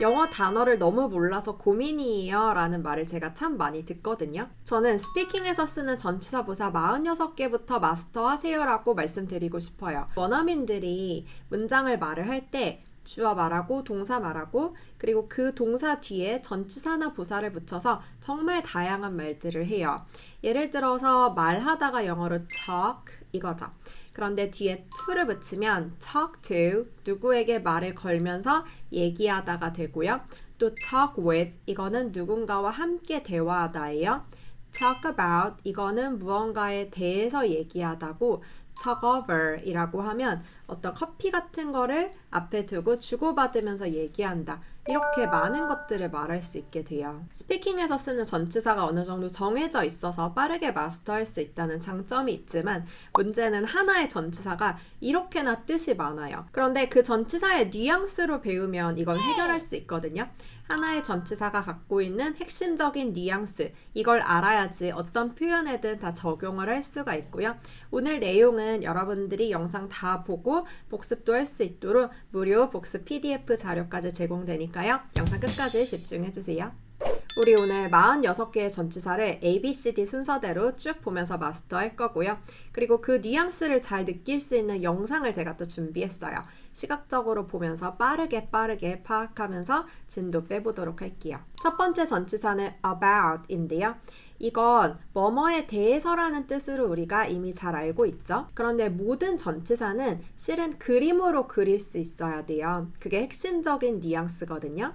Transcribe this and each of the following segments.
영어 단어를 너무 몰라서 고민이에요 라는 말을 제가 참 많이 듣거든요. 저는 스피킹에서 쓰는 전치사 부사 46개부터 마스터하세요 라고 말씀드리고 싶어요. 원어민들이 문장을 말을 할 때 주어 말하고 동사 말하고 그리고 그 동사 뒤에 전치사나 부사를 붙여서 정말 다양한 말들을 해요. 예를 들어서 말하다가 영어로 talk 이거죠. 그런데 뒤에 to를 붙이면 talk to 누구에게 말을 걸면서 얘기하다가 되고요. 또 talk with 이거는 누군가와 함께 대화하다예요. talk about 이거는 무언가에 대해서 얘기하다고 talk over 이라고 하면 어떤 커피 같은 거를 앞에 두고 주고받으면서 얘기한다. 이렇게 많은 것들을 말할 수 있게 돼요. 스피킹에서 쓰는 전치사가 어느 정도 정해져 있어서 빠르게 마스터할 수 있다는 장점이 있지만 문제는 하나의 전치사가 이렇게나 뜻이 많아요. 그런데 그 전치사의 뉘앙스로 배우면 이건 해결할 수 있거든요. 하나의 전치사가 갖고 있는 핵심적인 뉘앙스 이걸 알아야지 어떤 표현에든 다 적용을 할 수가 있고요. 오늘 내용은 여러분들이 영상 다 보고 복습도 할 수 있도록 무료 복습 PDF 자료까지 제공되니까요. 영상 끝까지 집중해주세요. 우리 오늘 46개의 전치사를 ABCD 순서대로 쭉 보면서 마스터할 거고요. 그리고 그 뉘앙스를 잘 느낄 수 있는 영상을 제가 또 준비했어요. 시각적으로 보면서 빠르게 파악하면서 진도 빼보도록 할게요. 첫 번째 전치사는 about인데요. 이건 뭐뭐에 대해서라는 뜻으로 우리가 이미 잘 알고 있죠. 그런데 모든 전치사는 실은 그림으로 그릴 수 있어야 돼요. 그게 핵심적인 뉘앙스거든요.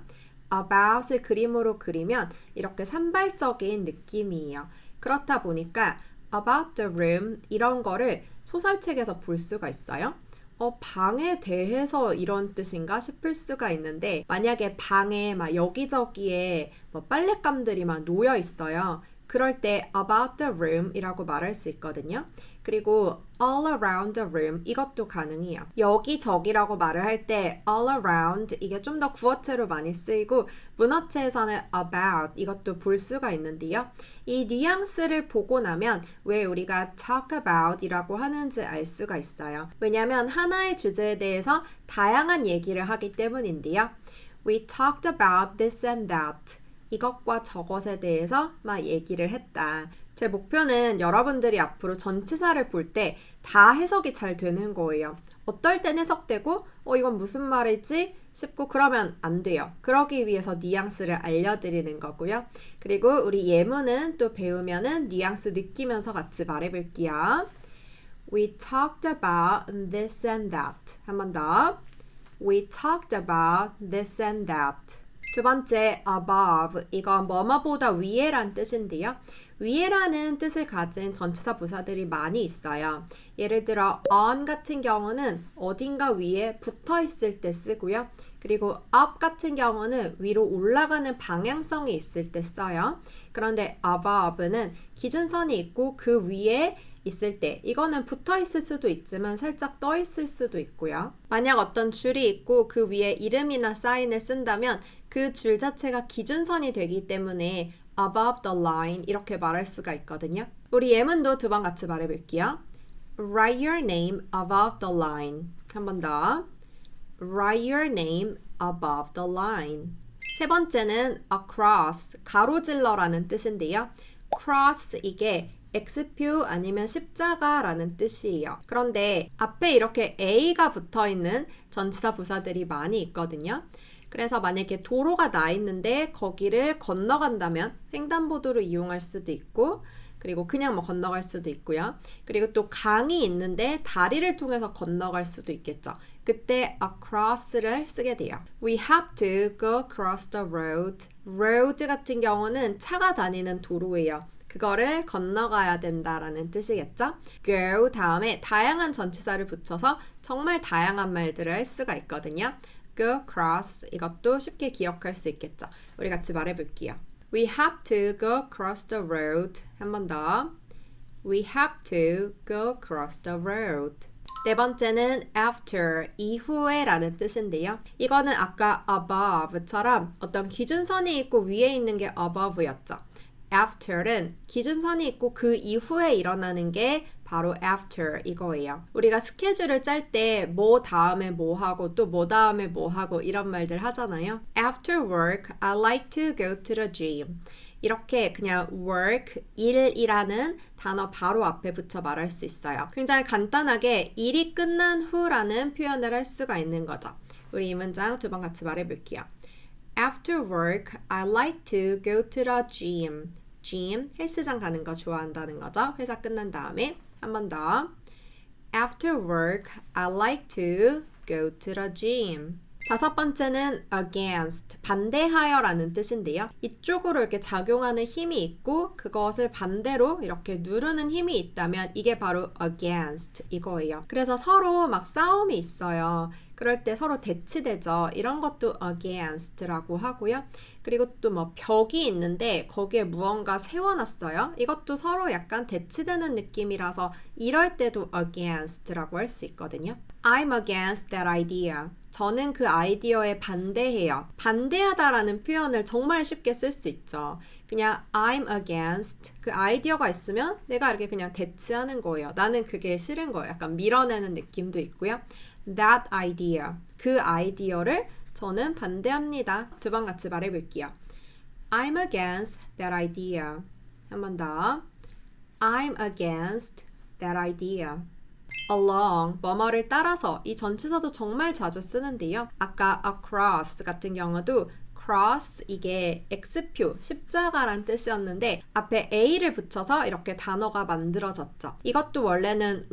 about을 그림으로 그리면 이렇게 산발적인 느낌이에요. 그렇다 보니까 about the room 이런 거를 소설책에서 볼 수가 있어요. 방에 대해서 이런 뜻인가 싶을 수가 있는데 만약에 방에 막 여기저기에 뭐 빨랫감들이 막 놓여 있어요. 그럴 때 about the room 이라고 말할 수 있거든요. 그리고 all around the room 이것도 가능해요. 여기저기라고 말을 할 때 all around 이게 좀 더 구어체로 많이 쓰이고 문어체에서는 about 이것도 볼 수가 있는데요. 이 뉘앙스를 보고 나면 왜 우리가 talk about 이라고 하는지 알 수가 있어요. 왜냐하면 하나의 주제에 대해서 다양한 얘기를 하기 때문인데요. We talked about this and that 이것과 저것에 대해서 막 얘기를 했다. 제 목표는 여러분들이 앞으로 전치사를 볼 때 다 해석이 잘 되는 거예요. 어떨 땐 해석되고 이건 무슨 말이지? 싶고 그러면 안 돼요. 그러기 위해서 뉘앙스를 알려드리는 거고요. 그리고 우리 예문은 또 배우면은 뉘앙스 느끼면서 같이 말해볼게요. We talked about this and that. 한 번 더. We talked about this and that. 두 번째, above. 이건 뭐뭐보다 위에란 뜻인데요. 위에라는 뜻을 가진 전치사 부사들이 많이 있어요. 예를 들어 on 같은 경우는 어딘가 위에 붙어 있을 때 쓰고요. 그리고 up 같은 경우는 위로 올라가는 방향성이 있을 때 써요. 그런데 above는 기준선이 있고 그 위에 있을 때 이거는 붙어 있을 수도 있지만 살짝 떠 있을 수도 있고요. 만약 어떤 줄이 있고 그 위에 이름이나 사인을 쓴다면 그 줄 자체가 기준선이 되기 때문에 above the line 이렇게 말할 수가 있거든요. 우리 예문도 두 번 같이 말해볼게요. Write your name above the line. 한 번 더. Write your name above the line. 세 번째는 across, 가로질러라는 뜻인데요. cross 이게 X표 아니면 십자가라는 뜻이에요. 그런데 앞에 이렇게 A가 붙어있는 전치사 부사들이 많이 있거든요. 그래서 만약에 도로가 나 있는데 거기를 건너간다면 횡단보도를 이용할 수도 있고 그리고 그냥 뭐 건너갈 수도 있고요. 그리고 또 강이 있는데 다리를 통해서 건너갈 수도 있겠죠. 그때 across를 쓰게 돼요. We have to go across the road. road 같은 경우는 차가 다니는 도로예요. 그거를 건너가야 된다라는 뜻이겠죠? go 다음에 다양한 전치사를 붙여서 정말 다양한 말들을 할 수가 있거든요. go across 이것도 쉽게 기억할 수 있겠죠? 우리 같이 말해볼게요. We have to go across the road. 한 번 더. We have to go across the road. 네 번째는 after, 이후에 라는 뜻인데요. 이거는 아까 above처럼 어떤 기준선이 있고 위에 있는 게 above였죠. after는 기준선이 있고 그 이후에 일어나는 게 바로 after 이거예요. 우리가 스케줄을 짤 때 뭐 다음에 뭐 하고 또 뭐 다음에 뭐 하고 이런 말들 하잖아요. After work, I like to go to the gym. 이렇게 그냥 work, 일이라는 단어 바로 앞에 붙여 말할 수 있어요. 굉장히 간단하게 일이 끝난 후라는 표현을 할 수가 있는 거죠. 우리 이 문장 두 번 같이 말해볼게요. After work, I like to go to the gym. gym, 헬스장 가는 거 좋아한다는 거죠. 회사 끝난 다음에 한 번 더. After work, I like to go to the gym. 다섯 번째는 against, 반대하여라는 뜻인데요. 이쪽으로 이렇게 작용하는 힘이 있고 그것을 반대로 이렇게 누르는 힘이 있다면 이게 바로 against 이거예요. 그래서 서로 막 싸움이 있어요. 그럴 때 서로 대치되죠. 이런 것도 against라고 하고요. 그리고 또 뭐 벽이 있는데 거기에 무언가 세워놨어요. 이것도 서로 약간 대치되는 느낌이라서 이럴 때도 against라고 할 수 있거든요. I'm against that idea. 저는 그 아이디어에 반대해요. 반대하다라는 표현을 정말 쉽게 쓸 수 있죠. 그냥 I'm against 그 아이디어가 있으면 내가 이렇게 그냥 대치하는 거예요. 나는 그게 싫은 거예요. 약간 밀어내는 느낌도 있고요. That idea 그 아이디어를 저는 반대합니다. 두 번 같이 말해볼게요. I'm against that idea. 한 번 더. I'm against that idea. along, 뭐뭐를 따라서 이 전치사도 정말 자주 쓰는데요. 아까 across 같은 경우도 cross 이게 X표, 십자가란 뜻이었는데 앞에 A를 붙여서 이렇게 단어가 만들어졌죠. 이것도 원래는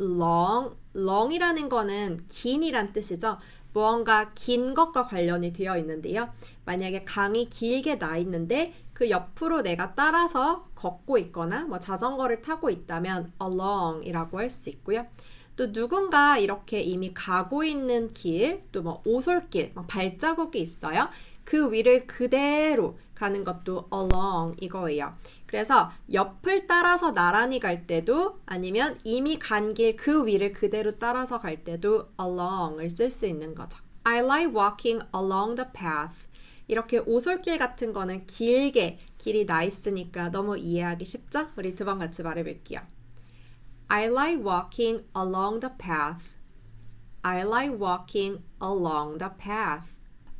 long이라는 거는 긴이란 뜻이죠. 무언가 긴 것과 관련이 되어 있는데요. 만약에 강이 길게 나 있는데 그 옆으로 내가 따라서 걷고 있거나 뭐 자전거를 타고 있다면 along이라고 할 수 있고요. 또 누군가 이렇게 이미 가고 있는 길, 또 뭐 오솔길, 발자국이 있어요. 그 위를 그대로 가는 것도 along 이거예요. 그래서 옆을 따라서 나란히 갈 때도 아니면 이미 간 길 그 위를 그대로 따라서 갈 때도 along을 쓸 수 있는 거죠. I like walking along the path. 이렇게 오솔길 같은 거는 길게 길이 나 있으니까 너무 이해하기 쉽죠? 우리 두 번 같이 말해볼게요. I like walking along the path. I like walking along the path.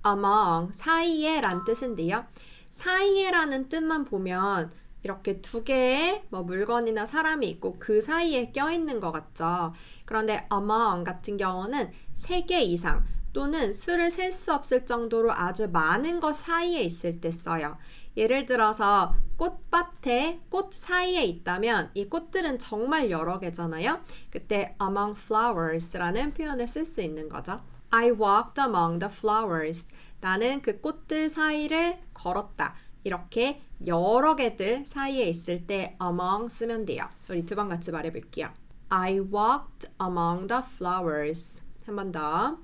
among, 사이에 란 뜻인데요. 사이에라는 뜻만 보면 이렇게 두 개의 뭐 물건이나 사람이 있고 그 사이에 껴있는 것 같죠. 그런데 among 같은 경우는 3개 이상 또는 수를 셀 수 없을 정도로 아주 많은 것 사이에 있을 때 써요. 예를 들어서 꽃밭에 꽃 사이에 있다면 이 꽃들은 정말 여러 개잖아요. 그때 among flowers라는 표현을 쓸 수 있는 거죠. I walked among the flowers. 나는 그 꽃들 사이를 걸었다. 이렇게 여러 개들 사이에 있을 때 among 쓰면 돼요. 우리 두 번 같이 말해볼게요. I walked among the flowers. 한 번 더.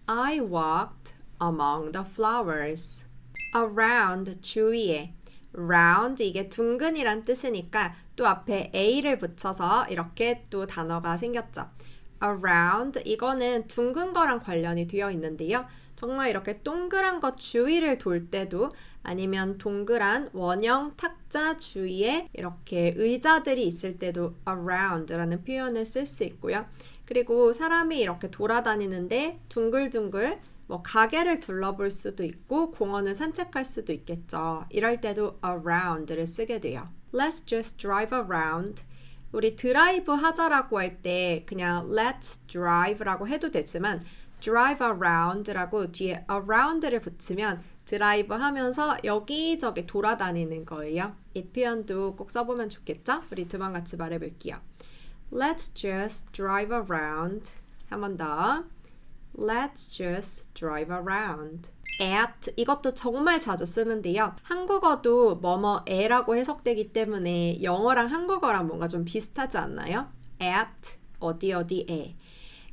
I walked among the flowers. around, 주위에. round, 이게 둥근이란 뜻이니까 또 앞에 a를 붙여서 이렇게 또 단어가 생겼죠. around, 이거는 둥근 거랑 관련이 되어 있는데요. 정말 이렇게 동그란 것 주위를 돌 때도 아니면 동그란 원형 탁자 주위에 이렇게 의자들이 있을 때도 around라는 표현을 쓸 수 있고요. 그리고 사람이 이렇게 돌아다니는데 둥글둥글 뭐 가게를 둘러볼 수도 있고 공원을 산책할 수도 있겠죠. 이럴 때도 around를 쓰게 돼요. Let's just drive around. 우리 드라이브 하자라고 할 때 그냥 let's drive라고 해도 되지만 drive around라고 뒤에 around를 붙이면 드라이브 하면서 여기저기 돌아다니는 거예요. 이 표현도 꼭 써보면 좋겠죠? 우리 두 번 같이 말해볼게요. Let's just drive around. 한 번 더. Let's just drive around. at 이것도 정말 자주 쓰는데요. 한국어도 뭐뭐에라고 해석되기 때문에 영어랑 한국어랑 뭔가 좀 비슷하지 않나요? at 어디에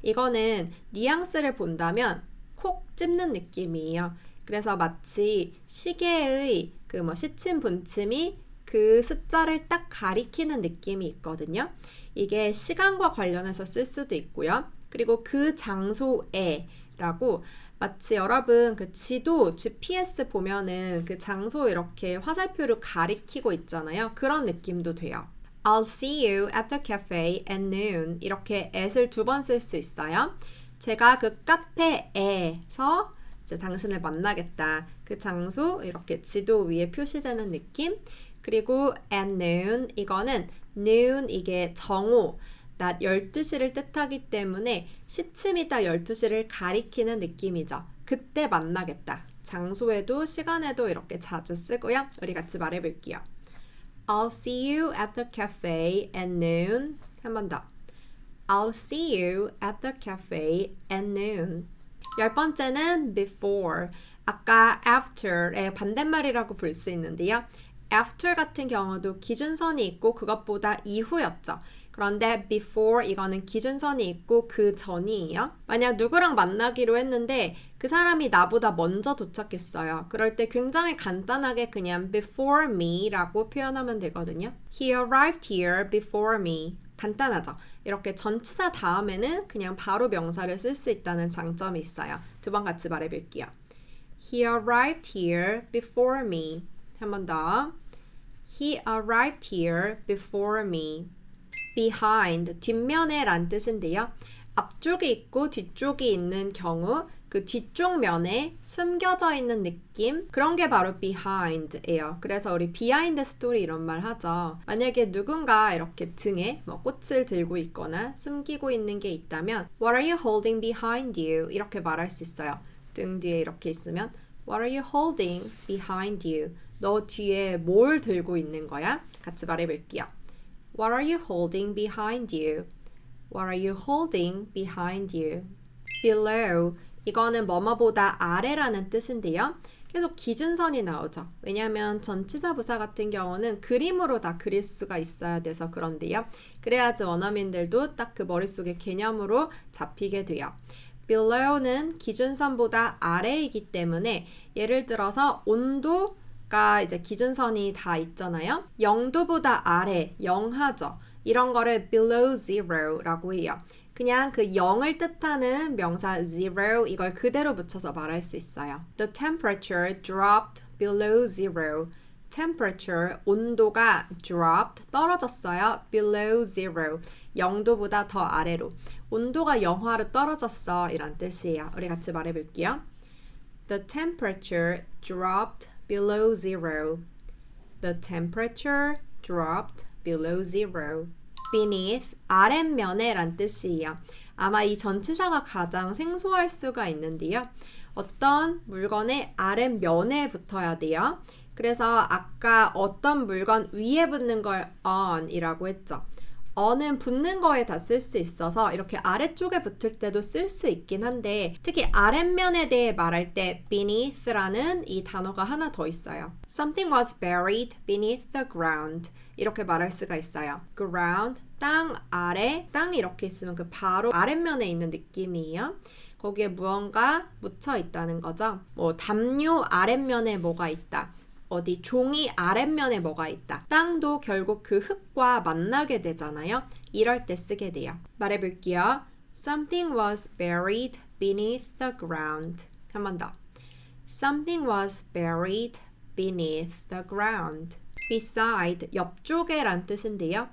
이거는 뉘앙스를 본다면 콕 찝는 느낌이에요. 그래서 마치 시계의 그 뭐 시침 분침이 그 숫자를 딱 가리키는 느낌이 있거든요. 이게 시간과 관련해서 쓸 수도 있고요. 그리고 그 장소에 라고 마치 여러분 그 지도 GPS 보면은 그 장소 이렇게 화살표로 가리키고 있잖아요. 그런 느낌도 돼요. I'll see you at the cafe at noon. 이렇게 at을 2번 쓸 수 있어요. 제가 그 카페에서 이제 당신을 만나겠다. 그 장소 이렇게 지도 위에 표시되는 느낌. 그리고 at noon 이거는 noon 이게 정오 낮 12시를 뜻하기 때문에 시침이다 12시를 가리키는 느낌이죠. 그때 만나겠다. 장소에도 시간에도 이렇게 자주 쓰고요. 우리 같이 말해볼게요. I'll see you at the cafe at noon. 한 번 더. I'll see you at the cafe at noon. 10번째는 before. 아까 after의 반대말이라고 볼 수 있는데요. after 같은 경우도 기준선이 있고 그것보다 이후였죠. 그런데 before 이거는 기준선이 있고 그 전이에요. 만약 누구랑 만나기로 했는데 그 사람이 나보다 먼저 도착했어요. 그럴 때 굉장히 간단하게 그냥 before me라고 표현하면 되거든요. He arrived here before me. 간단하죠? 이렇게 전치사 다음에는 그냥 바로 명사를 쓸 수 있다는 장점이 있어요. 2번 같이 말해볼게요. He arrived here before me. 한 번 더. He arrived here before me. behind, 뒷면에 란 뜻인데요. 앞쪽이 있고 뒤쪽이 있는 경우 그 뒤쪽 면에 숨겨져 있는 느낌 그런 게 바로 behind예요. 그래서 우리 behind story 이런 말 하죠. 만약에 누군가 이렇게 등에 뭐 꽃을 들고 있거나 숨기고 있는 게 있다면 What are you holding behind you? 이렇게 말할 수 있어요. 등 뒤에 이렇게 있으면 What are you holding behind you? 너 뒤에 뭘 들고 있는 거야? 같이 말해볼게요. What are you holding behind you? What are you holding behind you? Below, 이거는 뭐뭐보다 아래라는 뜻인데요. 계속 기준선이 나오죠. 왜냐하면 전치사 부사 같은 경우는 그림으로 다 그릴 수가 있어야 돼서 그런데요. 그래야지 원어민들도 딱 그 머릿속에 개념으로 잡히게 돼요. Below는 기준선보다 아래이기 때문에 예를 들어서 온도 가 이제 기준선이 다 있잖아요. 0도보다 아래, 영하죠. 이런 거를 below zero라고 해요. 그냥 그 0을 뜻하는 명사 zero 이걸 그대로 붙여서 말할 수 있어요. The temperature dropped below zero. temperature, 온도가 dropped, 떨어졌어요. below zero. 0도보다 더 아래로. 온도가 영하로 떨어졌어. 이란 뜻이에요. 우리 같이 말해볼게요. The temperature dropped below zero. The temperature dropped below zero. Beneath, 아랫면에 란 뜻이에요. 아마 이 전치사가 가장 생소할 수가 있는데요. 어떤 물건의 아랫면에 붙어야 돼요. 그래서 아까 어떤 물건 위에 붙는 걸 on이라고 했죠. on은 붙는 거에 다 쓸 수 있어서 이렇게 아래쪽에 붙을 때도 쓸 수 있긴 한데 특히 아랫면에 대해 말할 때 beneath라는 이 단어가 하나 더 있어요. Something was buried beneath the ground. 이렇게 말할 수가 있어요. ground, 땅 아래, 땅 이렇게 있으면 그 바로 아랫면에 있는 느낌이에요. 거기에 무언가 묻혀 있다는 거죠. 뭐 담요 아랫면에 뭐가 있다. 어디 종이 아랫면에 뭐가 있다. 땅도 결국 그 흙과 만나게 되잖아요. 이럴 때 쓰게 돼요. 말해볼게요. Something was buried beneath the ground. 한 번 더. Something was buried beneath the ground. Beside, 옆쪽에 란 뜻인데요.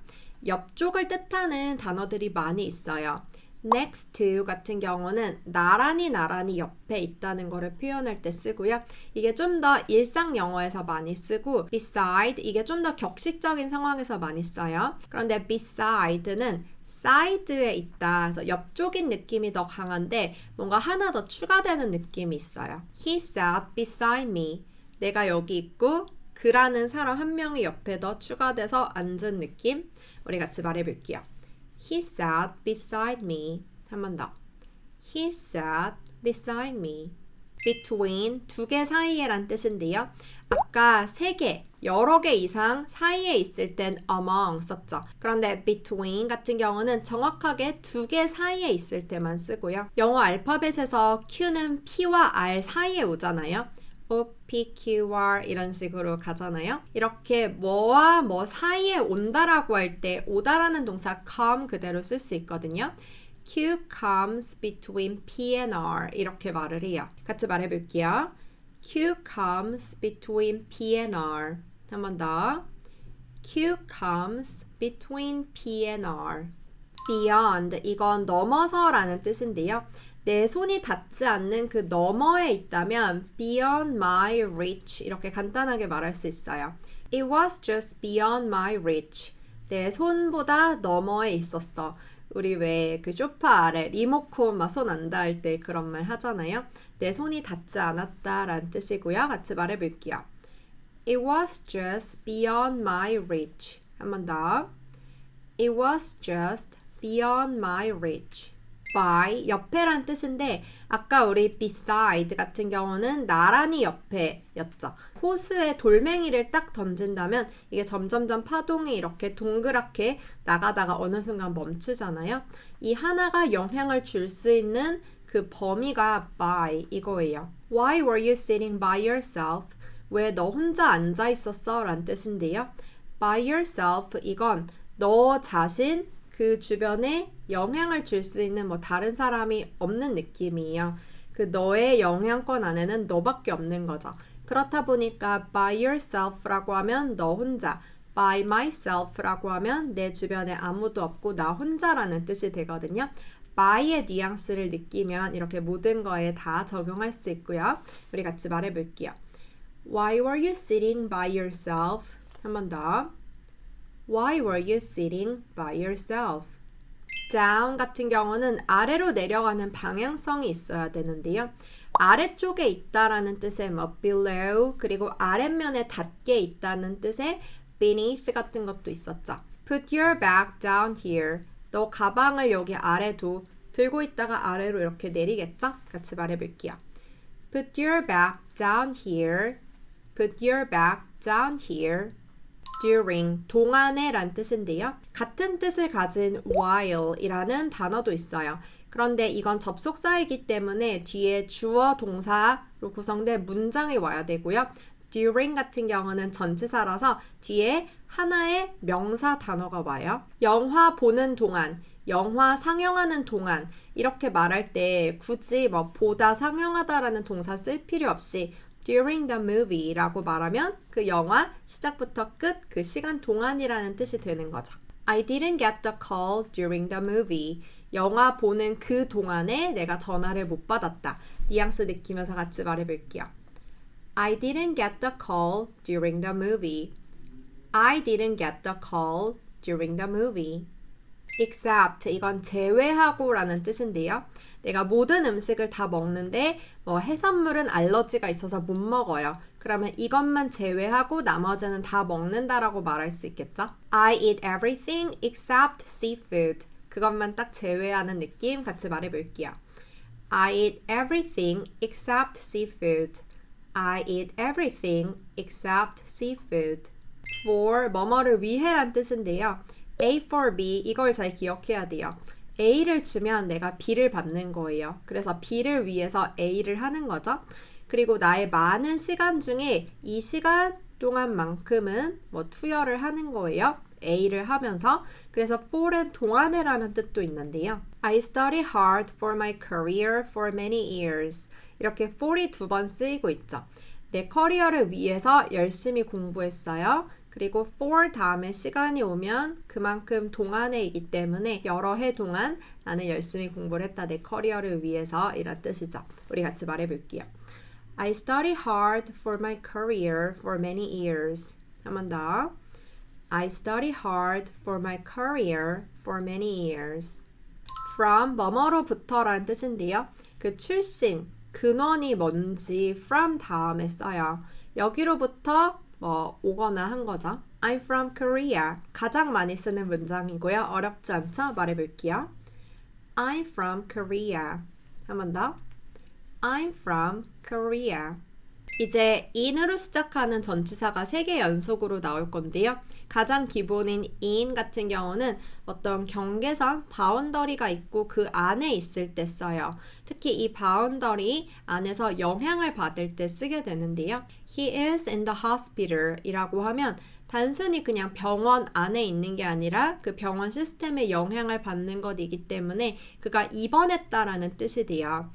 옆쪽을 뜻하는 단어들이 많이 있어요. next to 같은 경우는 나란히 옆에 있다는 거를 표현할 때 쓰고요. 이게 좀 더 일상 영어에서 많이 쓰고 beside 이게 좀 더 격식적인 상황에서 많이 써요. 그런데 beside는 side에 있다. 그래서 옆쪽인 느낌이 더 강한데 뭔가 하나 더 추가되는 느낌이 있어요. He sat beside me. 내가 여기 있고 그라는 사람 한 명이 옆에 더 추가돼서 앉은 느낌. 우리 같이 말해볼게요. He sat beside me. 한 번 더. He sat beside me. Between, 두 개 사이에란 뜻인데요. 아까 세 개, 여러 개 이상 사이에 있을 땐 among 썼죠. 그런데 between 같은 경우는 정확하게 두 개 사이에 있을 때만 쓰고요. 영어 알파벳에서 Q는 P와 R 사이에 오잖아요. O, P, Q, R 이런 식으로 가잖아요. 이렇게 뭐와 뭐 사이에 온다라고 할 때 오다라는 동사 come 그대로 쓸 수 있거든요. Q comes between P and R 이렇게 말을 해요. 같이 말해볼게요. Q comes between P and R. 한 번 더. Q comes between P and R. Beyond, 이건 넘어서라는 뜻인데요. 내 손이 닿지 않는 그 너머에 있다면 beyond my reach 이렇게 간단하게 말할 수 있어요. It was just beyond my reach. 내 손보다 너머에 있었어. 우리 왜 그 소파 아래 리모컨 막 손 안 닿을 때 그런 말 하잖아요. 내 손이 닿지 않았다 라는 뜻이고요. 같이 말해볼게요. It was just beyond my reach. 한 번 더. It was just beyond my reach. by, 옆에란 뜻인데 아까 우리 beside 같은 경우는 나란히 옆에였죠. 호수에 돌멩이를 딱 던진다면 이게 점점점 파동이 이렇게 동그랗게 나가다가 어느 순간 멈추잖아요. 이 하나가 영향을 줄 수 있는 그 범위가 by 이거예요. Why were you sitting by yourself? 왜 너 혼자 앉아 있었어? 라는 뜻인데요. by yourself 이건 너 자신 그 주변에 영향을 줄 수 있는 뭐 다른 사람이 없는 느낌이에요. 그 너의 영향권 안에는 너밖에 없는 거죠. 그렇다 보니까 by yourself라고 하면 너 혼자, by myself라고 하면 내 주변에 아무도 없고 나 혼자라는 뜻이 되거든요. by의 뉘앙스를 느끼면 이렇게 모든 거에 다 적용할 수 있고요. 우리 같이 말해볼게요. Why were you sitting by yourself? 한 번 더. Why were you sitting by yourself? down 같은 경우는 아래로 내려가는 방향성이 있어야 되는데요. 아래쪽에 있다라는 뜻의 뭐 below 그리고 아랫면에 닿게 있다는 뜻의 beneath 같은 것도 있었죠. Put your bag down here. 너 가방을 여기 아래 둬. 들고 있다가 아래로 이렇게 내리겠죠? 같이 말해볼게요. Put your bag down here. Put your bag down here. during, 동안에 란 뜻인데요. 같은 뜻을 가진 while 이라는 단어도 있어요. 그런데 이건 접속사이기 때문에 뒤에 주어 동사로 구성된 문장이 와야 되고요. during 같은 경우는 전치사라서 뒤에 하나의 명사 단어가 와요. 영화 보는 동안, 영화 상영하는 동안 이렇게 말할 때 굳이 뭐 보다 상영하다라는 동사 쓸 필요 없이 during the movie 라고 말하면 그 영화 시작부터 끝 그 시간 동안이라는 뜻이 되는 거죠. I didn't get the call during the movie. 영화 보는 그 동안에 내가 전화를 못 받았다. 뉘앙스 느끼면서 같이 말해볼게요. I didn't get the call during the movie. I didn't get the call during the movie. except 이건 제외하고 라는 뜻인데요. 내가 모든 음식을 다 먹는데 뭐 해산물은 알러지가 있어서 못 먹어요. 그러면 이것만 제외하고 나머지는 다 먹는다라고 말할 수 있겠죠? I eat everything except seafood. 그것만 딱 제외하는 느낌 같이 말해볼게요. I eat everything except seafood. I eat everything except seafood. for 뭐뭐를 위해란 뜻인데요. A for B 이걸 잘 기억해야 돼요. A를 주면 내가 B를 받는 거예요. 그래서 B를 위해서 A를 하는 거죠. 그리고 나의 많은 시간 중에 이 시간 동안만큼은 뭐 투여를 하는 거예요. A를 하면서. 그래서 for은 동안에라는 뜻도 있는데요. I study hard for my career for many years. 이렇게 for이 두 번 쓰이고 있죠. 내 커리어를 위해서 열심히 공부했어요. 그리고 for 다음에 시간이 오면 그만큼 동안에이기 때문에 여러 해 동안 나는 열심히 공부를 했다. 내 커리어를 위해서 이런 뜻이죠. 우리 같이 말해볼게요. I study hard for my career for many years. 한 번 더. I study hard for my career for many years. From 뭐뭐로부터라는 뜻인데요. 그 출신, 근원이 뭔지 from 다음에 써요. 여기로부터 뭐 오거나 한 거죠. I'm from Korea. 가장 많이 쓰는 문장이고요. 어렵지 않죠? 말해볼게요. I'm from Korea. 한 번 더. I'm from Korea. 이제 in으로 시작하는 전치사가 3개 연속으로 나올 건데요. 가장 기본인 in 같은 경우는 어떤 경계선, 바운더리가 있고 그 안에 있을 때 써요. 특히 이 바운더리 안에서 영향을 받을 때 쓰게 되는데요. He is in the hospital 이라고 하면 단순히 그냥 병원 안에 있는 게 아니라 그 병원 시스템에 영향을 받는 것이기 때문에 그가 입원했다라는 뜻이 돼요.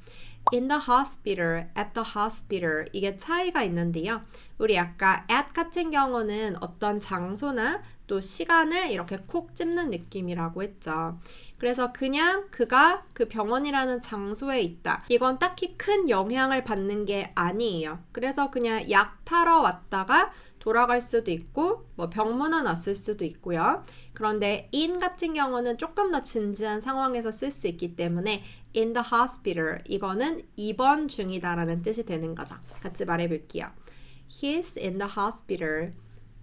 In the hospital, at the hospital 이게 차이가 있는데요. 우리 아까 at 같은 경우는 어떤 장소나 또 시간을 이렇게 콕 집는 느낌이라고 했죠. 그래서 그냥 그가 그 병원이라는 장소에 있다. 이건 딱히 큰 영향을 받는 게 아니에요. 그래서 그냥 약 타러 왔다가 돌아갈 수도 있고 뭐 병문안 왔을 수도 있고요. 그런데 in 같은 경우는 조금 더 진지한 상황에서 쓸 수 있기 때문에 in the hospital 이거는 입원 중이다라는 뜻이 되는 거죠. 같이 말해볼게요. He's in the hospital.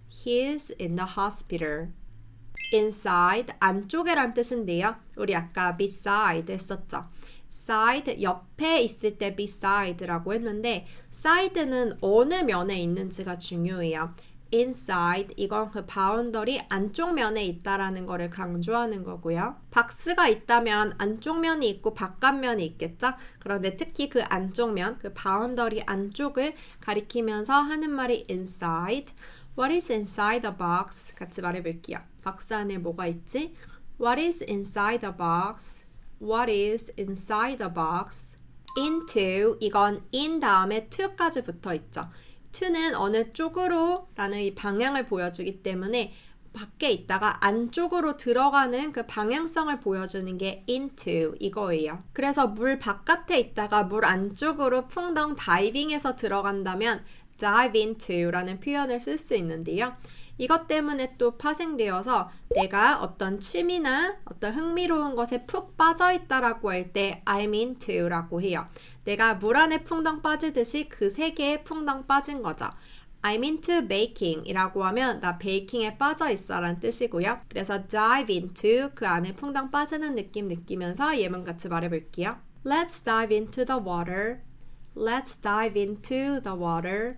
He's in the hospital. inside 안쪽에란 뜻인데요. 우리 아까 beside 했었죠. side 옆에 있을 때 beside라고 했는데 side는 어느 면에 있는지가 중요해요. inside 이건 그 바운더리 안쪽 면에 있다라는 거를 강조하는 거고요. 박스가 있다면 안쪽 면이 있고 바깥 면이 있겠죠? 그런데 특히 그 안쪽 면, 그 바운더리 안쪽을 가리키면서 하는 말이 inside. What is inside the box? 같이 말해볼게요. 박스 안에 뭐가 있지? What is inside the box? What is inside the box? into 이건 in 다음에 to까지 붙어 있죠. to는 어느 쪽으로 라는 이 방향을 보여주기 때문에 밖에 있다가 안쪽으로 들어가는 그 방향성을 보여주는 게 into 이거예요. 그래서 물 바깥에 있다가 물 안쪽으로 풍덩 다이빙해서 들어간다면 dive into 라는 표현을 쓸 수 있는데요. 이것 때문에 또 파생되어서 내가 어떤 취미나 어떤 흥미로운 것에 푹 빠져있다라고 할 때 I'm into 라고 해요. 내가 물 안에 풍덩 빠지듯이 그 세계에 풍덩 빠진 거죠. I'm into baking 이라고 하면 나 베이킹에 빠져있어 라는 뜻이고요. 그래서 dive into 그 안에 풍덩 빠지는 느낌 느끼면서 예문 같이 말해볼게요. Let's dive into the water. Let's dive into the water.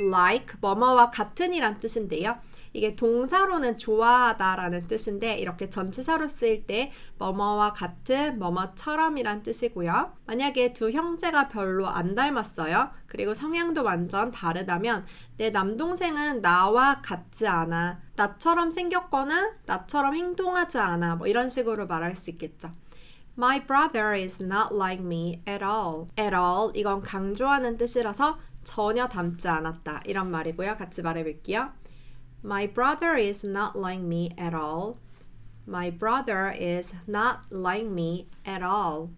Like 뭐뭐와 같은 이란 뜻인데요. 이게 동사로는 좋아하다 라는 뜻인데 이렇게 전치사로 쓰일 때 뭐뭐와 같은, 뭐뭐처럼 이란 뜻이고요. 만약에 두 형제가 별로 안 닮았어요. 그리고 성향도 완전 다르다면 내 남동생은 나와 같지 않아. 나처럼 생겼거나 나처럼 행동하지 않아. 뭐 이런 식으로 말할 수 있겠죠. My brother is not like me at all. At all 이건 강조하는 뜻이라서 전혀 닮지 않았다. 이런 말이고요. 같이 말해볼게요. My brother is not like me at all. My brother is not like me at all.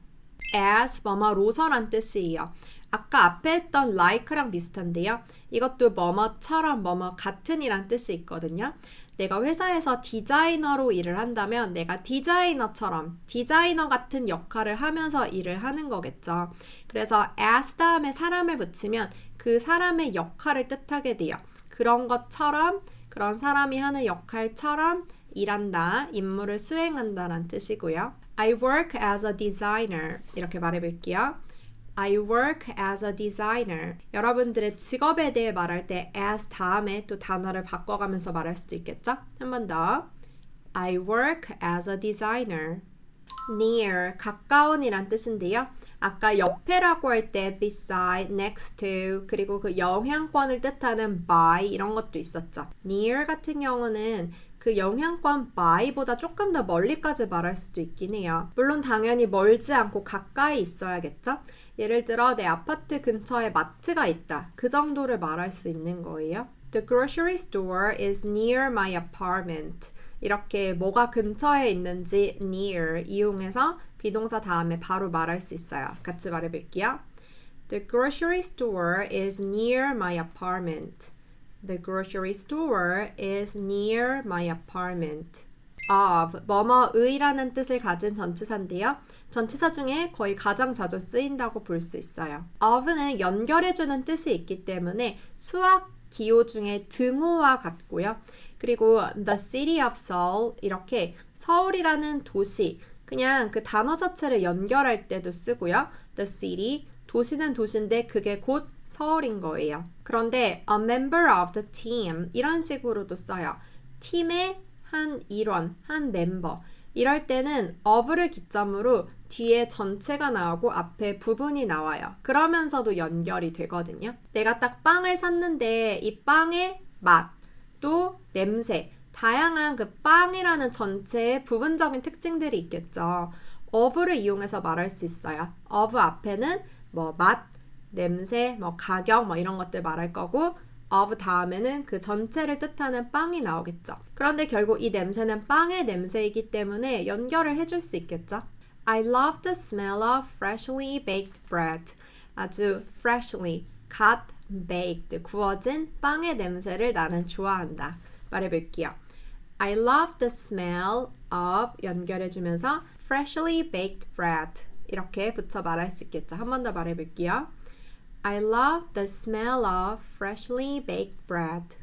as 뭐뭐로서란 뜻이에요. 아까 앞에 했던 like랑 비슷한데요. 이것도 뭐뭐처럼 뭐뭐 같은 이란 뜻이 있거든요. 내가 회사에서 디자이너로 일을 한다면 내가 디자이너처럼 디자이너 같은 역할을 하면서 일을 하는 거겠죠. 그래서 as 다음에 사람을 붙이면 그 사람의 역할을 뜻하게 돼요. 그런 것처럼 그런 사람이 하는 역할처럼 일한다, 임무를 수행한다라는 뜻이고요. I work as a designer 이렇게 말해볼게요. I work as a designer. 여러분들의 직업에 대해 말할 때 as 다음에 또 단어를 바꿔가면서 말할 수도 있겠죠? 한 번 더. I work as a designer. near, 가까운이란 뜻인데요. 아까 옆에라고 할 때 beside, next to, 그리고 그 영향권을 뜻하는 by 이런 것도 있었죠. near 같은 경우는 그 영향권 by보다 조금 더 멀리까지 말할 수도 있긴 해요. 물론 당연히 멀지 않고 가까이 있어야겠죠? 예를 들어 내 아파트 근처에 마트가 있다. 그 정도를 말할 수 있는 거예요. The grocery store is near my apartment. 이렇게 뭐가 근처에 있는지 near 이용해서 비동사 다음에 바로 말할 수 있어요. 같이 말해볼게요. The grocery store is near my apartment. The grocery store is near my apartment. of, 뭐뭐의라는 뜻을 가진 전치사인데요. 전치사 중에 거의 가장 자주 쓰인다고 볼 수 있어요. of는 연결해주는 뜻이 있기 때문에 수학 기호 중에 등호와 같고요. 그리고 the city of Seoul 이렇게 서울이라는 도시 그냥 그 단어 자체를 연결할 때도 쓰고요. the city 도시는 도시인데 그게 곧 서울인 거예요. 그런데 a member of the team 이런 식으로도 써요. 팀의 한 일원, 한 멤버. 이럴 때는 of를 기점으로 뒤에 전체가 나오고 앞에 부분이 나와요. 그러면서도 연결이 되거든요. 내가 딱 빵을 샀는데 이 빵의 맛, 또 냄새, 다양한 그 빵이라는 전체의 부분적인 특징들이 있겠죠. of를 이용해서 말할 수 있어요. of 앞에는 뭐 맛, 냄새, 뭐 가격 뭐 이런 것들 말할 거고 of 다음에는 그 전체를 뜻하는 빵이 나오겠죠. 그런데 결국 이 냄새는 빵의 냄새이기 때문에 연결을 해줄 수 있겠죠. I love the smell of freshly baked bread. 아주 freshly, 갓 baked, 구워진 빵의 냄새를 나는 좋아한다. 말해볼게요. I love the smell of 연결해주면서 freshly baked bread 이렇게 붙여 말할 수 있겠죠. 한 번 더 말해볼게요. I love the smell of freshly baked bread.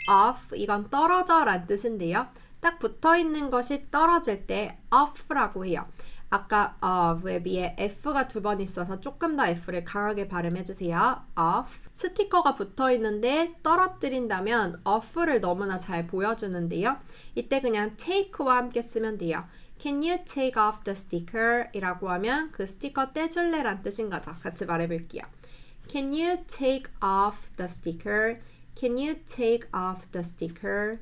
Of 이건 떨어져 라는 뜻인데요. 딱 붙어있는 것이 떨어질 때 off라고 해요. 아까 of에 비해 F가 2번 있어서 조금 더 F를 강하게 발음해주세요. off. 스티커가 붙어있는데 떨어뜨린다면 off를 너무나 잘 보여주는데요. 이때 그냥 take와 함께 쓰면 돼요. Can you take off the sticker? 이라고 하면 그 스티커 떼줄래? 란 뜻인 거죠. 같이 말해볼게요. Can you take off the sticker? Can you take off the sticker?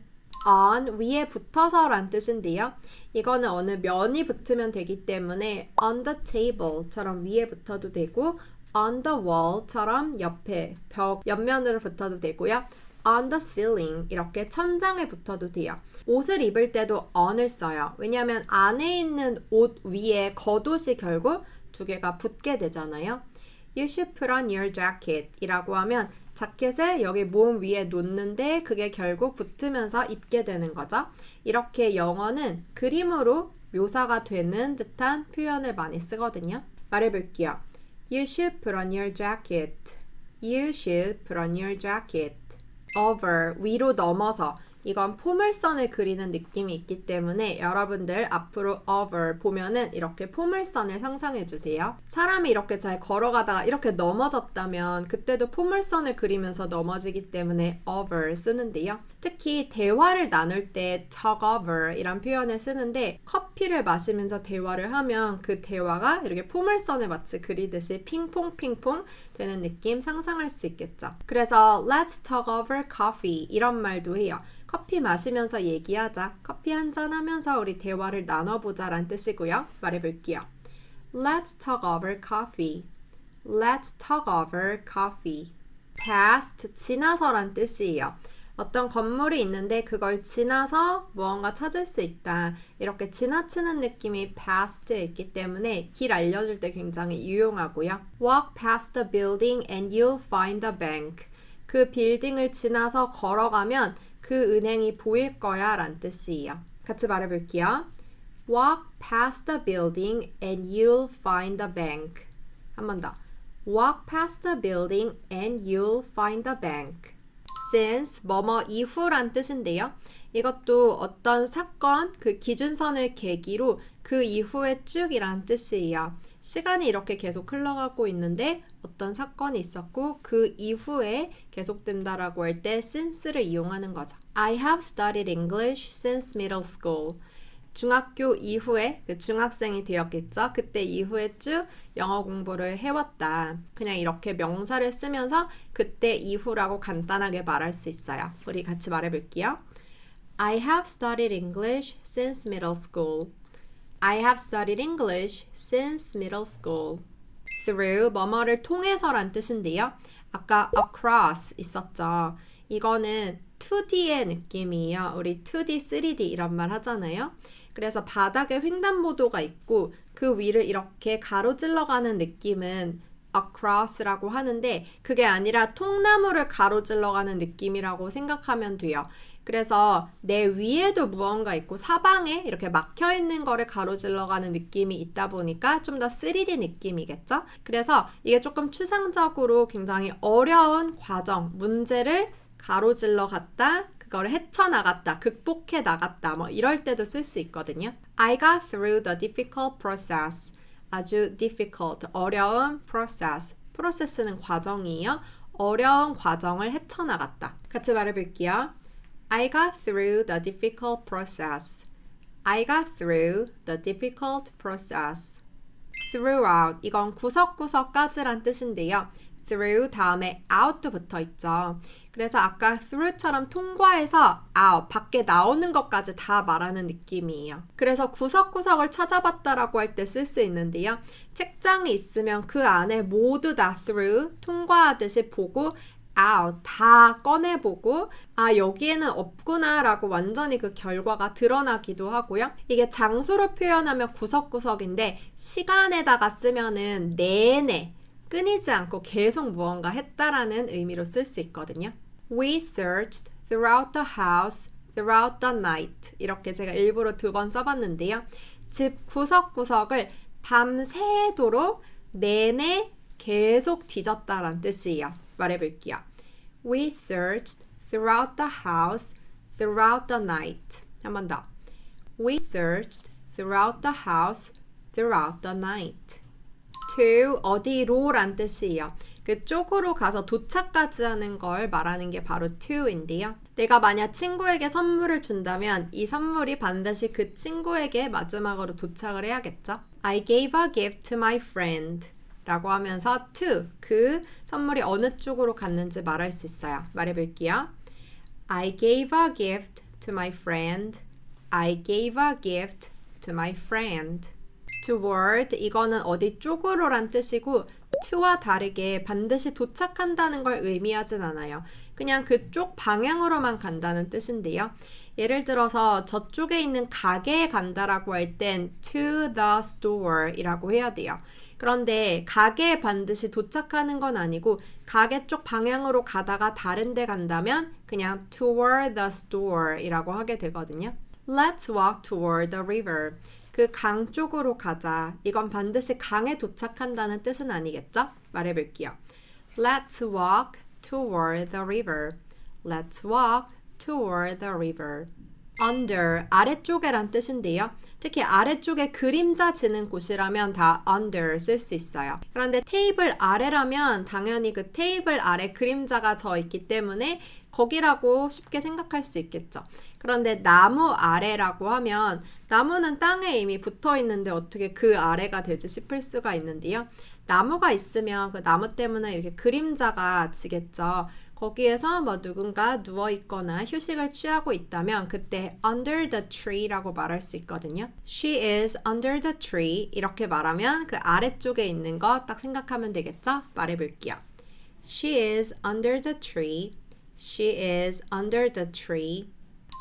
on 위에 붙어서 란 뜻인데요. 이거는 어느 면이 붙으면 되기 때문에 on the table처럼 위에 붙어도 되고 on the wall처럼 옆에 벽 옆면으로 붙어도 되고요. on the ceiling 이렇게 천장에 붙어도 돼요. 옷을 입을 때도 on을 써요. 왜냐하면 안에 있는 옷 위에 겉옷이 결국 두 개가 붙게 되잖아요. You should put on your jacket 이라고 하면 자켓을 여기 몸 위에 놓는데 그게 결국 붙으면서 입게 되는 거죠. 이렇게 영어는 그림으로 묘사가 되는 듯한 표현을 많이 쓰거든요. 말해볼게요. You should put on your jacket. You should put on your jacket. over, 위로 넘어서 이건 포물선을 그리는 느낌이 있기 때문에 여러분들 앞으로 over 보면은 이렇게 포물선을 상상해 주세요. 사람이 이렇게 잘 걸어가다가 이렇게 넘어졌다면 그때도 포물선을 그리면서 넘어지기 때문에 over 쓰는데요. 특히 대화를 나눌 때 talk over 이란 표현을 쓰는데 커피를 마시면서 대화를 하면 그 대화가 이렇게 포물선을 마치 그리듯이 핑퐁 되는 느낌 상상할 수 있겠죠. 그래서 let's talk over coffee 이런 말도 해요. 커피 마시면서 얘기하자. 커피 한잔 하면서 우리 대화를 나눠보자 라는 뜻이고요. 말해볼게요. Let's talk over coffee. Let's talk over coffee. past, 지나서 란 뜻이에요. 어떤 건물이 있는데 그걸 지나서 무언가 찾을 수 있다. 이렇게 지나치는 느낌이 past에 있기 때문에 길 알려줄 때 굉장히 유용하고요. Walk past the building and you'll find the bank. 그 빌딩을 지나서 걸어가면 그 은행이 보일 거야 라는 뜻이에요. 같이 말해볼게요. Walk past the building and you'll find the bank. 한 번 더. Walk past the building and you'll find the bank. Since 뭐뭐 이후란 뜻인데요. 이것도 어떤 사건, 그 기준선을 계기로 그 이후에 쭉이란 뜻이에요. 시간이 이렇게 계속 흘러가고 있는데 어떤 사건이 있었고 그 이후에 계속된다라고 할 때 since를 이용하는 거죠. I have studied English since middle school. 중학교 이후에 그 중학생이 되었겠죠. 그때 이후에 쭉 영어 공부를 해왔다. 그냥 이렇게 명사를 쓰면서 그때 이후라고 간단하게 말할 수 있어요. 우리 같이 말해볼게요. I have studied English since middle school. I have studied English since middle school. Through 뭐뭐를 통해서란 뜻인데요. 아까 across 있었죠. 이거는 2D의 느낌이에요. 우리 2D, 3D 이런 말 하잖아요. 그래서 바닥에 횡단보도가 있고 그 위를 이렇게 가로질러 가는 느낌은 across라고 하는데 그게 아니라 통나무를 가로질러 가는 느낌이라고 생각하면 돼요. 그래서 내 위에도 무언가 있고 사방에 이렇게 막혀 있는 거를 가로질러 가는 느낌이 있다 보니까 좀 더 3D 느낌이겠죠? 그래서 이게 조금 추상적으로 굉장히 어려운 과정, 문제를 가로질러 갔다, 그거를 헤쳐나갔다, 극복해 나갔다, 뭐 이럴 때도 쓸 수 있거든요. I got through the difficult process. 아주 difficult, 어려운 process, process는 과정이에요. 어려운 과정을 헤쳐나갔다. 같이 말해볼게요. I got through the difficult process. I got through the difficult process. throughout, 이건 구석구석까지란 뜻인데요. through 다음에 out도 붙어 있죠. 그래서 아까 through처럼 통과해서 out, 밖에 나오는 것까지 다 말하는 느낌이에요. 그래서 구석구석을 찾아봤다라고 할 때 쓸 수 있는데요. 책장이 있으면 그 안에 모두 다 through, 통과하듯이 보고 out, 다 꺼내보고 아 여기에는 없구나 라고 완전히 그 결과가 드러나기도 하고요. 이게 장소로 표현하면 구석구석인데 시간에다가 쓰면은 내내 끊이지 않고 계속 무언가 했다라는 의미로 쓸 수 있거든요. We searched throughout the house, throughout the night. 이렇게 제가 일부러 2번 써봤는데요. 집 구석구석을 밤새도록 내내 계속 뒤졌다라는 뜻이에요. 말해볼게요. We searched throughout the house, throughout the night. 한 번 더. We searched throughout the house, throughout the night. to 어디로 란 뜻이에요. 그쪽으로 가서 도착까지 하는 걸 말하는 게 바로 to인데요. 내가 만약 친구에게 선물을 준다면 이 선물이 반드시 그 친구에게 마지막으로 도착을 해야겠죠. I gave a gift to my friend 라고 하면서 to, 그 선물이 어느 쪽으로 갔는지 말할 수 있어요. 말해볼게요. I gave a gift to my friend. I gave a gift to my friend. toward, 이거는 어디 쪽으로 란 뜻이고 to와 다르게 반드시 도착한다는 걸 의미하진 않아요. 그냥 그쪽 방향으로만 간다는 뜻인데요. 예를 들어서 저쪽에 있는 가게에 간다라고 할 땐 to the store 이라고 해야 돼요. 그런데 가게에 반드시 도착하는 건 아니고 가게 쪽 방향으로 가다가 다른 데 간다면 그냥 toward the store 이라고 하게 되거든요. Let's walk toward the river. 그 강 쪽으로 가자. 이건 반드시 강에 도착한다는 뜻은 아니겠죠? 말해볼게요. Let's walk toward the river. Let's walk toward the river. under, 아래쪽에란 뜻인데요. 특히 아래쪽에 그림자 지는 곳이라면 다 under 쓸 수 있어요. 그런데 테이블 아래라면 당연히 그 테이블 아래 그림자가 져 있기 때문에 거기라고 쉽게 생각할 수 있겠죠. 그런데 나무 아래라고 하면 나무는 땅에 이미 붙어 있는데 어떻게 그 아래가 되지 싶을 수가 있는데요. 나무가 있으면 그 나무 때문에 이렇게 그림자가 지겠죠. 거기에서 뭐 누군가 누워 있거나 휴식을 취하고 있다면 그때 under the tree라고 말할 수 있거든요. She is under the tree 이렇게 말하면 그 아래쪽에 있는 거 딱 생각하면 되겠죠? 말해볼게요. She is under the tree. She is under the tree.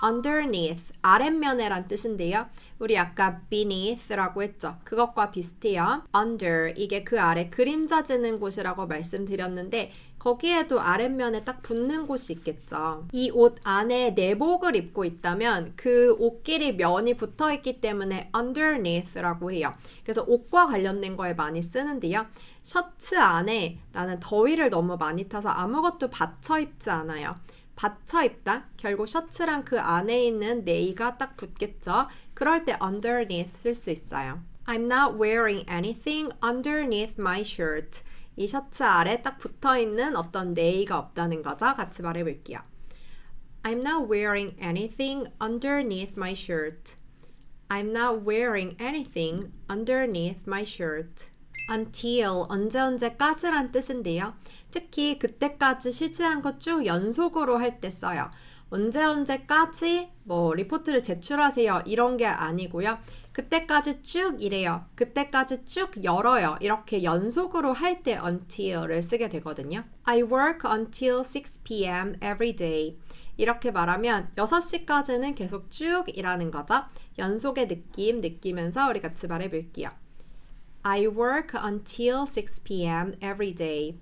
underneath, 아랫면에란 뜻인데요. 우리 아까 beneath라고 했죠. 그것과 비슷해요. under, 이게 그 아래 그림자 지는 곳이라고 말씀드렸는데 거기에도 아랫면에 딱 붙는 곳이 있겠죠. 이 옷 안에 내복을 입고 있다면 그 옷끼리 면이 붙어 있기 때문에 underneath라고 해요. 그래서 옷과 관련된 거에 많이 쓰는데요. 셔츠 안에 나는 더위를 너무 많이 타서 아무것도 받쳐 입지 않아요. 받쳐 입다? 결국 셔츠랑 그 안에 있는 네이가 딱 붙겠죠? 그럴 때 underneath 쓸 수 있어요. I'm not wearing anything underneath my shirt. 이 셔츠 아래 딱 붙어있는 어떤 네이가 없다는 거죠. 같이 말해볼게요. I'm not wearing anything underneath my shirt. I'm not wearing anything underneath my shirt. until, 언제까지란 뜻인데요. 특히 그때까지 쉬지 않고 쭉 연속으로 할 때 써요. 언제까지 뭐 리포트를 제출하세요. 이런 게 아니고요. 그때까지 쭉 이래요. 그때까지 쭉 열어요. 이렇게 연속으로 할 때 until을 쓰게 되거든요. I work until 6 p.m. every day. 이렇게 말하면 6시까지는 계속 쭉 일하는 거죠. 연속의 느낌 느끼면서 우리 같이 말해볼게요. I work until 6 p.m. every day.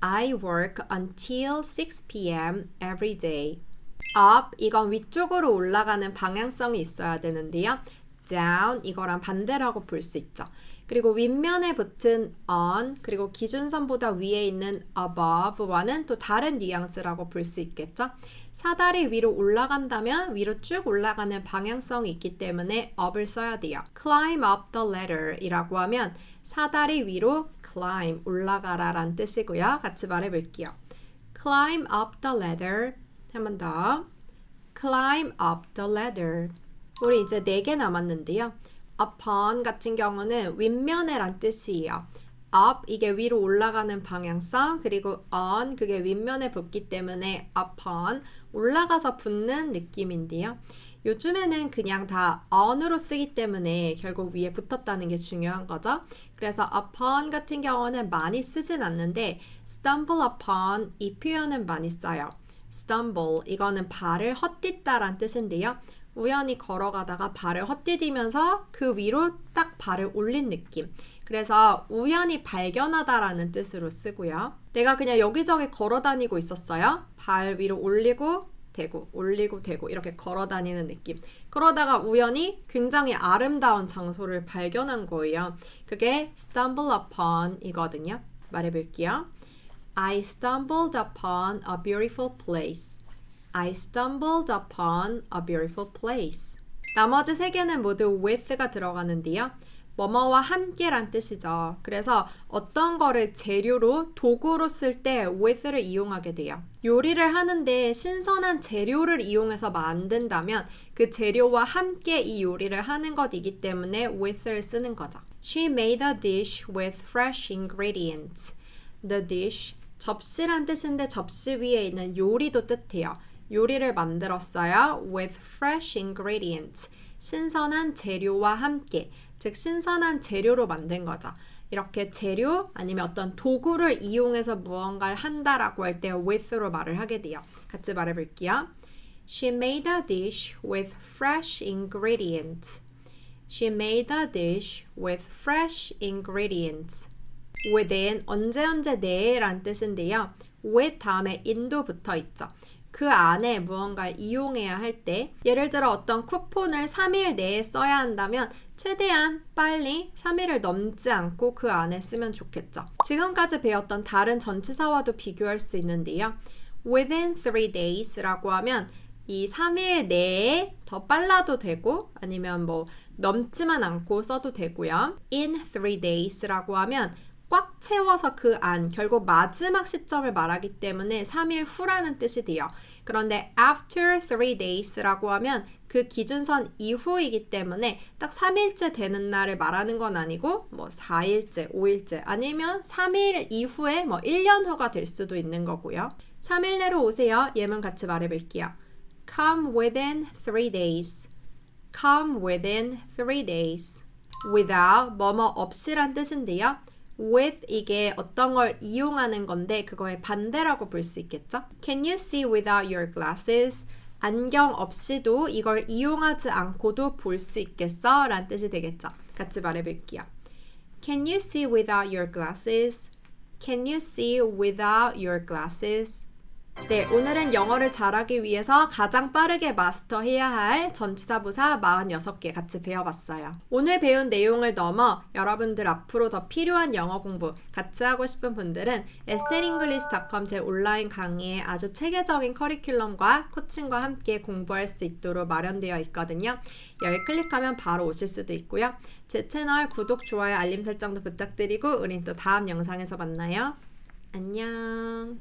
I work until 6 p.m. every day. up, 이건 위쪽으로 올라가는 방향성이 있어야 되는데요. down, 이거랑 반대라고 볼 수 있죠. 그리고 윗면에 붙은 on, 그리고 기준선보다 위에 있는 above와는 또 다른 뉘앙스라고 볼 수 있겠죠. 사다리 위로 올라간다면 위로 쭉 올라가는 방향성이 있기 때문에 up을 써야 돼요. climb up the ladder 이라고 하면 사다리 위로 climb, 올라가라 라는 뜻이고요. 같이 말해볼게요. climb up the ladder. 한 번 더. climb up the ladder. 우리 이제 4개 남았는데요. upon 같은 경우는 윗면에 란 뜻이에요. up 이게 위로 올라가는 방향성, 그리고 on 그게 윗면에 붙기 때문에 upon 올라가서 붙는 느낌인데요. 요즘에는 그냥 다 on으로 쓰기 때문에 결국 위에 붙었다는 게 중요한 거죠. 그래서 upon 같은 경우는 많이 쓰진 않는데 stumble upon 이 표현은 많이 써요. stumble 이거는 발을 헛디다란 뜻인데요. 우연히 걸어가다가 발을 헛디디면서 그 위로 딱 발을 올린 느낌. 그래서 우연히 발견하다라는 뜻으로 쓰고요. 내가 그냥 여기저기 걸어 다니고 있었어요. 발 위로 올리고 대고 올리고 대고 이렇게 걸어 다니는 느낌. 그러다가 우연히 굉장히 아름다운 장소를 발견한 거예요. 그게 stumble upon 이거든요. 말해볼게요. I stumbled upon a beautiful place. I stumbled upon a beautiful place. 나머지 3개는 모두 with가 들어가는데요. 뭐뭐와 함께란 뜻이죠. 그래서 어떤 거를 재료로, 도구로 쓸 때 with를 이용하게 돼요. 요리를 하는데 신선한 재료를 이용해서 만든다면 그 재료와 함께 이 요리를 하는 것이기 때문에 with를 쓰는 거죠. She made a dish with fresh ingredients. The dish, 접시란 뜻인데 접시 위에 있는 요리도 뜻해요. 요리를 만들었어요. with fresh ingredients. 신선한 재료와 함께. 즉 신선한 재료로 만든 거죠. 이렇게 재료 아니면 어떤 도구를 이용해서 무언가를 한다라고 할 때 with로 말을 하게 돼요. 같이 말해볼게요. She made a dish with fresh ingredients. She made a dish with fresh ingredients. within 언제 내에란 뜻인데요. with 다음에 in도 붙어 있죠. 그 안에 무언가를 이용해야 할 때 예를 들어 어떤 쿠폰을 3일 내에 써야 한다면 최대한 빨리 3일을 넘지 않고 그 안에 쓰면 좋겠죠. 지금까지 배웠던 다른 전치사와도 비교할 수 있는데요. within 3 days라고 하면 이 3일 내에 더 빨라도 되고 아니면 뭐 넘지만 않고 써도 되고요. in 3 days라고 하면 꽉 채워서 그 안, 결국 마지막 시점을 말하기 때문에 3일 후라는 뜻이 돼요. 그런데 after 3 days라고 하면 그 기준선 이후이기 때문에 딱 3일째 되는 날을 말하는 건 아니고 뭐 4일째, 5일째 아니면 3일 이후에 뭐 1년 후가 될 수도 있는 거고요. 3일 내로 오세요. 예문 같이 말해볼게요. Come within 3 days. Come within 3 days. without, 뭐뭐 없이란 뜻인데요. with 이게 어떤 걸 이용하는 건데 그거의 반대라고 볼 수 있겠죠? Can you see without your glasses? 안경 없이도 이걸 이용하지 않고도 볼 수 있겠어? 라는 뜻이 되겠죠? 같이 말해볼게요. Can you see without your glasses? Can you see without your glasses? 네, 오늘은 영어를 잘하기 위해서 가장 빠르게 마스터해야 할 전치사부사 46개 같이 배워봤어요. 오늘 배운 내용을 넘어 여러분들 앞으로 더 필요한 영어 공부 같이 하고 싶은 분들은 estelenglish.com 제 온라인 강의에 아주 체계적인 커리큘럼과 코칭과 함께 공부할 수 있도록 마련되어 있거든요. 여기 클릭하면 바로 오실 수도 있고요. 제 채널 구독, 좋아요, 알림 설정도 부탁드리고 우린 또 다음 영상에서 만나요. 안녕.